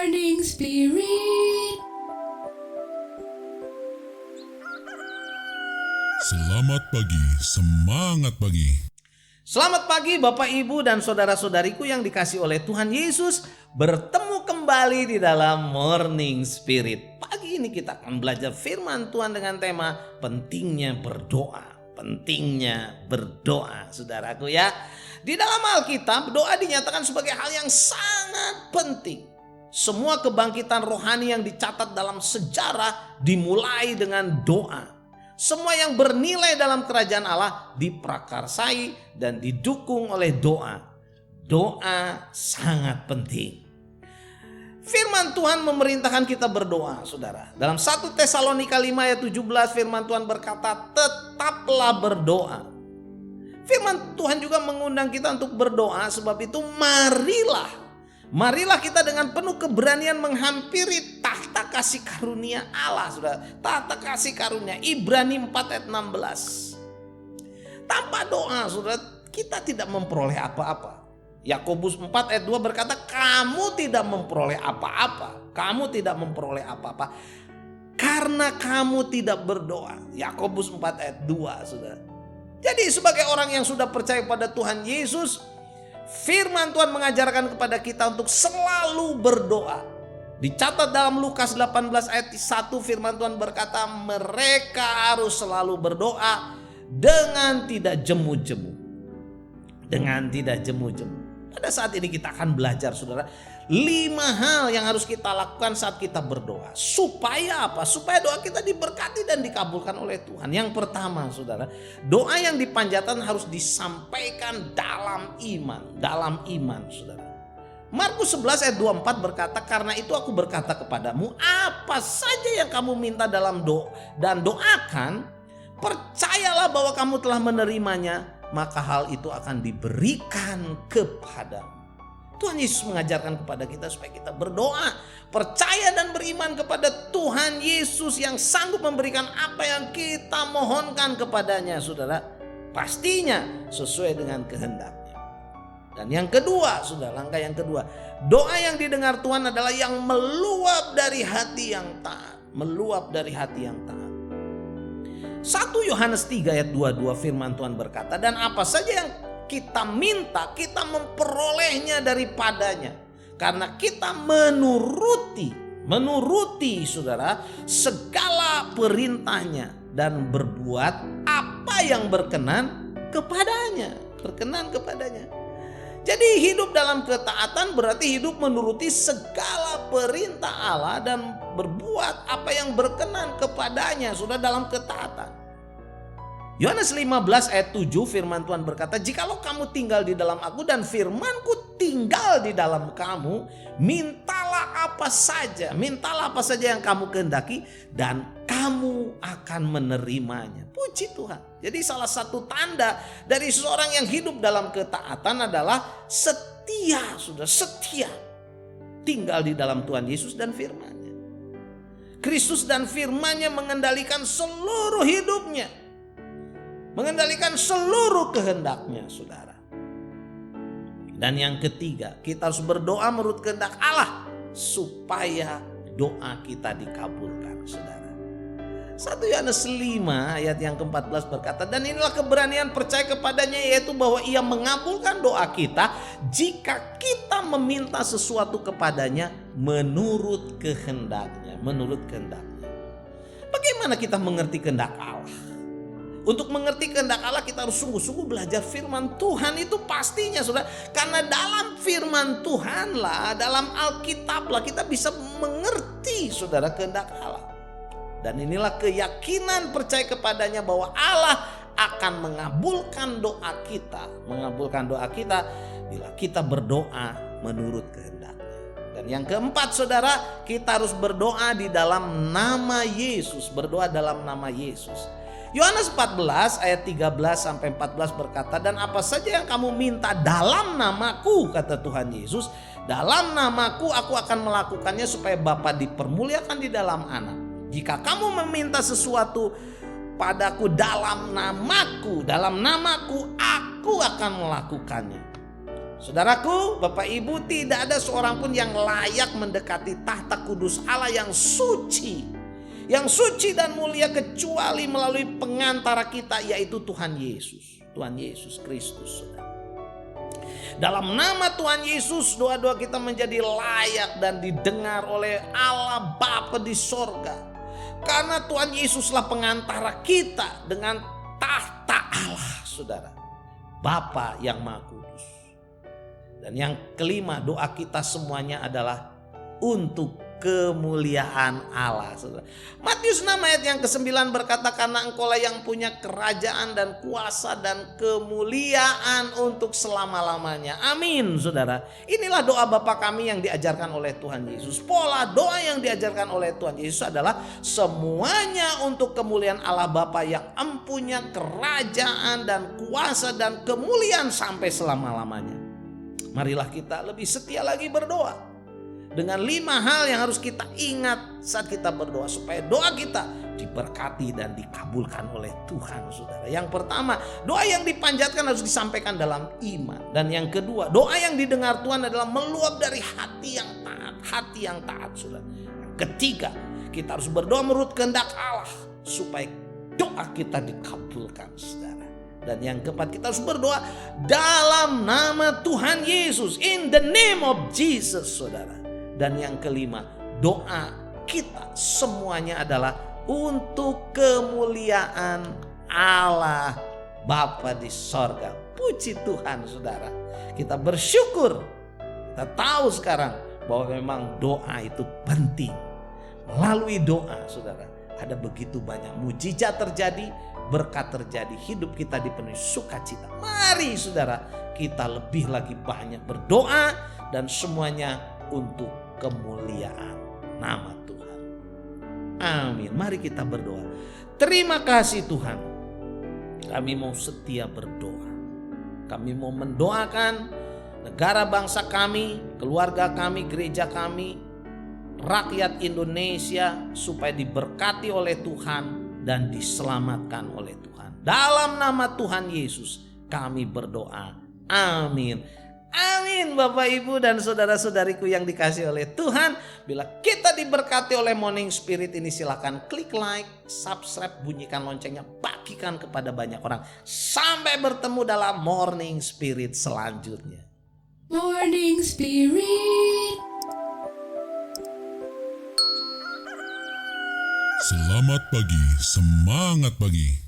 Morning Spirit. Selamat pagi, semangat pagi. Selamat pagi Bapak Ibu dan saudara-saudariku yang dikasihi oleh Tuhan Yesus. Bertemu kembali di dalam Morning Spirit. Pagi ini kita akan belajar firman Tuhan dengan tema pentingnya berdoa. Pentingnya berdoa, saudaraku ya. Di dalam Alkitab doa dinyatakan sebagai hal yang sangat penting. Semua kebangkitan rohani yang dicatat dalam sejarah dimulai dengan doa. Semua yang bernilai dalam kerajaan Allah diprakarsai dan didukung oleh doa. Doa sangat penting. Firman Tuhan memerintahkan kita berdoa, saudara. Dalam 1 Tesalonika 5 ayat 17 firman Tuhan berkata, tetaplah berdoa. Firman Tuhan juga mengundang kita untuk berdoa, sebab itu marilah kita dengan penuh keberanian menghampiri tahta kasih karunia Allah, saudara. Tahta kasih karunia, Ibrani 4 ayat 16. Tanpa doa, saudara, kita tidak memperoleh apa-apa. Yakobus 4 ayat 2 berkata, kamu tidak memperoleh apa-apa. Kamu tidak memperoleh apa-apa karena kamu tidak berdoa. Yakobus 4 ayat 2, saudara. Jadi sebagai orang yang sudah percaya pada Tuhan Yesus, firman Tuhan mengajarkan kepada kita untuk selalu berdoa. Dicatat dalam Lukas 18 ayat 1 firman Tuhan berkata, mereka harus selalu berdoa dengan tidak jemu-jemu. Dengan tidak jemu-jemu. Pada saat ini kita akan belajar, saudara, 5 hal yang harus kita lakukan saat kita berdoa. Supaya apa? Supaya doa kita diberkati dan dikabulkan oleh Tuhan. Yang pertama, saudara, doa yang dipanjatkan harus disampaikan dalam iman. Dalam iman, saudara. Markus 11 ayat 24 berkata, karena itu aku berkata kepadamu, apa saja yang kamu minta dalam doa dan doakan, percayalah bahwa kamu telah menerimanya, maka hal itu akan diberikan kepadamu. Tuhan Yesus mengajarkan kepada kita supaya kita berdoa, percaya dan beriman kepada Tuhan Yesus yang sanggup memberikan apa yang kita mohonkan kepadanya, saudara. Pastinya sesuai dengan kehendaknya. Dan yang kedua, saudara, langkah yang kedua, doa yang didengar Tuhan adalah yang meluap dari hati yang taat. Meluap dari hati yang taat. 1 Yohanes 3 ayat 22 firman Tuhan berkata, dan apa saja yang kita minta, kita memperolehnya daripadanya. Karena kita menuruti saudara, segala perintahnya dan berbuat apa yang berkenan kepadanya. Berkenan kepadanya. Jadi hidup dalam ketaatan berarti hidup menuruti segala perintah Allah dan berbuat apa yang berkenan kepadanya, sudah dalam ketaatan. Yohanes 15 ayat 7 firman Tuhan berkata, jikalau kamu tinggal di dalam aku dan firmanku tinggal di dalam kamu, mintalah apa saja yang kamu kehendaki dan kamu akan menerimanya. Puji Tuhan. Jadi salah satu tanda dari seseorang yang hidup dalam ketaatan adalah setia, sudah setia tinggal di dalam Tuhan Yesus dan firman-Nya. Kristus dan firman-Nya mengendalikan seluruh hidupnya, mengendalikan seluruh kehendak-Nya, saudara. Dan yang ketiga, kita harus berdoa menurut kehendak Allah supaya doa kita dikabulkan, saudara. 1 Yohanes 5 ayat yang ke-14 berkata, dan inilah keberanian percaya kepadanya, yaitu bahwa ia mengabulkan doa kita jika kita meminta sesuatu kepadanya menurut kehendaknya. Menurut kehendaknya. Bagaimana kita mengerti kehendak Allah? Untuk mengerti kehendak Allah kita harus sungguh-sungguh belajar firman Tuhan, itu pastinya, saudara. Karena dalam firman Tuhan lah, dalam Alkitab lah kita bisa mengerti, saudara, kehendak Allah. Dan inilah keyakinan percaya kepadanya bahwa Allah akan mengabulkan doa kita. Mengabulkan doa kita bila kita berdoa menurut kehendaknya. Dan yang keempat, saudara, kita harus berdoa di dalam nama Yesus. Berdoa dalam nama Yesus. Yohanes 14 ayat 13 sampai 14 berkata, dan apa saja yang kamu minta dalam namaku, kata Tuhan Yesus, dalam namaku aku akan melakukannya supaya Bapa dipermuliakan di dalam Anak. Jika kamu meminta sesuatu padaku dalam namaku, aku akan melakukannya. Saudaraku, Bapak Ibu, tidak ada seorang pun yang layak mendekati tahta kudus Allah yang suci dan mulia kecuali melalui pengantara kita, yaitu Tuhan Yesus Kristus. Dalam nama Tuhan Yesus, doa-doa kita menjadi layak dan didengar oleh Allah Bapa di sorga. Karena Tuhan Yesuslah pengantara kita dengan tahta Allah, saudara, Bapa yang Maha Kudus. Dan yang kelima, doa kita semuanya adalah untuk kemuliaan Allah, saudara. Matius 6 ayat yang ke-9 berkata, karena engkaulah yang punya kerajaan dan kuasa dan kemuliaan untuk selama-lamanya. Amin, saudara. Inilah doa Bapa kami yang diajarkan oleh Tuhan Yesus. Pola doa yang diajarkan oleh Tuhan Yesus adalah semuanya untuk kemuliaan Allah Bapa yang empunya kerajaan dan kuasa dan kemuliaan sampai selama-lamanya. Marilah kita lebih setia lagi berdoa. Dengan 5 hal yang harus kita ingat saat kita berdoa, supaya doa kita diberkati dan dikabulkan oleh Tuhan, saudara. Yang pertama, doa yang dipanjatkan harus disampaikan dalam iman. Dan yang kedua, doa yang didengar Tuhan adalah meluap dari hati yang taat, saudara. Yang ketiga, kita harus berdoa menurut kehendak Allah supaya doa kita dikabulkan, saudara. Dan yang keempat, kita harus berdoa dalam nama Tuhan Yesus, in the name of Jesus, saudara. Dan yang kelima, doa kita semuanya adalah untuk kemuliaan Allah Bapa di sorga. Puji Tuhan, saudara. Kita bersyukur. Kita tahu sekarang bahwa memang doa itu penting. Melalui doa, saudara, ada begitu banyak mujizat terjadi, berkat terjadi, hidup kita dipenuhi sukacita. Mari, saudara, kita lebih lagi banyak berdoa dan semuanya untuk kemuliaan nama Tuhan. Amin. Mari kita berdoa. Terima kasih Tuhan. Kami mau setia berdoa. Kami mau mendoakan negara bangsa kami, keluarga kami, gereja kami, rakyat Indonesia supaya diberkati oleh Tuhan dan diselamatkan oleh Tuhan. Dalam nama Tuhan Yesus kami berdoa. Amin. Amin, Bapak Ibu dan saudara-saudariku yang dikasihi oleh Tuhan. Bila kita diberkati oleh Morning Spirit ini, silakan klik like, subscribe, bunyikan loncengnya, bagikan kepada banyak orang. Sampai bertemu dalam Morning Spirit selanjutnya. Morning Spirit. Selamat pagi, semangat pagi.